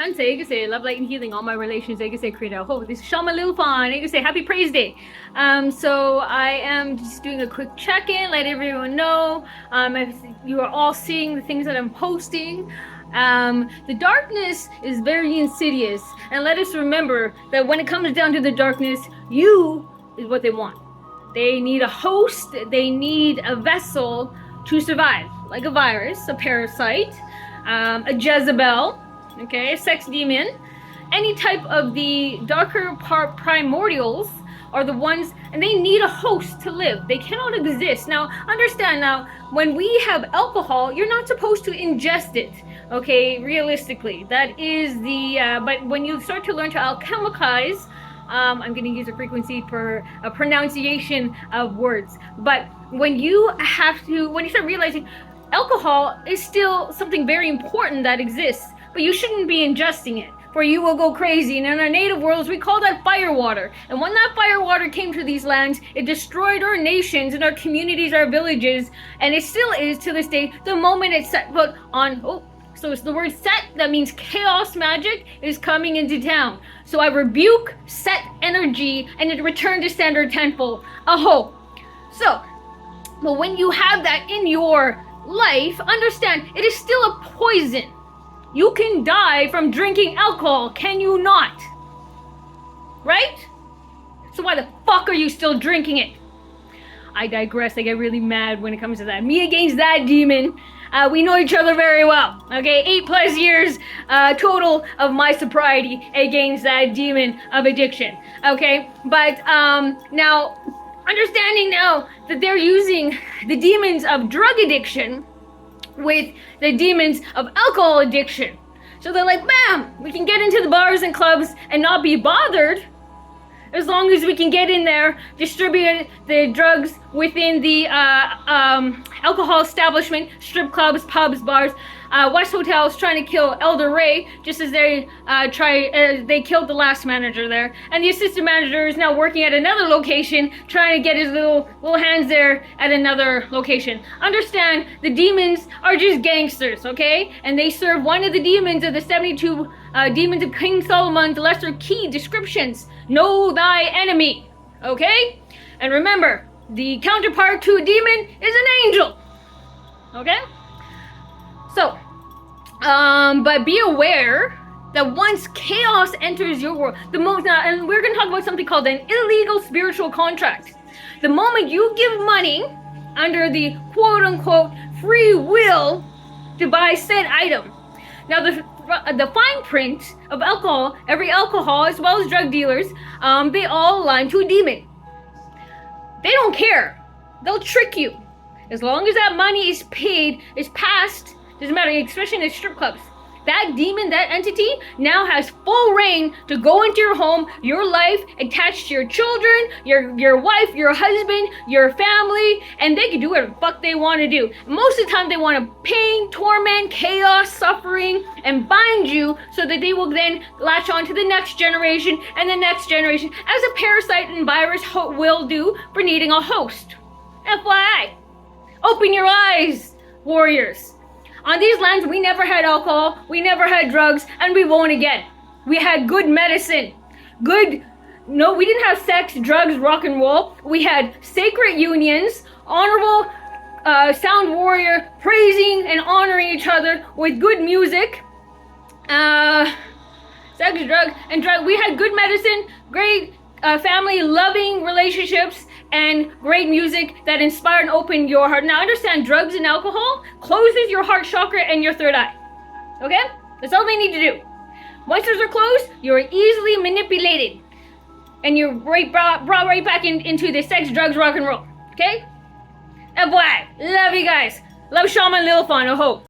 Kansei, you can say love, light, and healing, all my relations. You can say create a hope. This is ShamanLittleFawn. You can say happy praise day. So I am just doing a quick check-in, let everyone know if you are all seeing the things that I'm posting. The darkness is very insidious, and let us remember that when it comes down to the darkness, you is what they want. They need a host, they need a vessel to survive, like a virus, a parasite, a Jezebel, okay, a sex demon. Any type of the darker primordials are the ones, and they need a host to live. They cannot exist. Now, understand now, when we have alcohol, you're not supposed to ingest it, okay, realistically. That is the, but when you start to learn to alchemize, I'm going to use a frequency for a pronunciation of words. But when you start realizing alcohol is still something very important that exists, but you shouldn't be ingesting it, for you will go crazy. And in our native worlds, we call that fire water. And when that fire water came to these lands, it destroyed our nations and our communities, our villages, and it still is to this day. The moment it set foot on, so it's the word set, that means chaos magic is coming into town. So I rebuke set energy and it returned to standard tenfold. Aho. So, but when you have that in your life, understand it is still a poison. You can die from drinking alcohol, can you not? Right? So why the fuck are you still drinking it? I digress. I get really mad when it comes to that. Me against that demon. We know each other very well. Okay, 8+ years total of my sobriety against that demon of addiction. Okay, but now understanding now that they're using the demons of drug addiction with the demons of alcohol addiction. So they're like, bam, we can get into the bars and clubs and not be bothered, as long as we can get in there, distribute the drugs within the alcohol establishment, strip clubs, pubs, bars. West Hotel's trying to kill Elder Ray, just as they they killed the last manager there. And the assistant manager is now working at another location, trying to get his little hands there at another location. Understand, the demons are just gangsters, okay? And they serve one of the demons of the 72 demons of King Solomon's lesser key descriptions. Know thy enemy, okay? And remember, the counterpart to a demon is an angel, okay? So, but be aware that once chaos enters your world, and we're going to talk about something called an illegal spiritual contract. The moment you give money under the quote-unquote free will to buy said item. Now, the fine print of alcohol, every alcohol as well as drug dealers, they all align to a demon. They don't care. They'll trick you. As long as that money is paid, is passed, doesn't matter, especially in the strip clubs. That demon, that entity, now has full reign to go into your home, your life, attached to your children, your wife, your husband, your family, and they can do whatever the fuck they want to do. Most of the time, they want to pain, torment, chaos, suffering, and bind you so that they will then latch on to the next generation and the next generation, as a parasite and virus will do for needing a host. FYI. Open your eyes, warriors. On these lands, we never had alcohol, we never had drugs, and we won't again. We had good medicine. We didn't have sex, drugs, rock and roll. We had sacred unions, honorable sound warrior, praising and honoring each other with good music. Sex, drug. We had good medicine, great family, loving relationships, and great music that inspire and open your heart. Now understand, drugs and alcohol closes your heart chakra and your third eye. Okay? That's all they need to do. Once those are closed, you're easily manipulated. And you're brought right back into the sex, drugs, rock and roll. Okay? FYI. Love you guys. Love ShamanLittleFawn. I hope.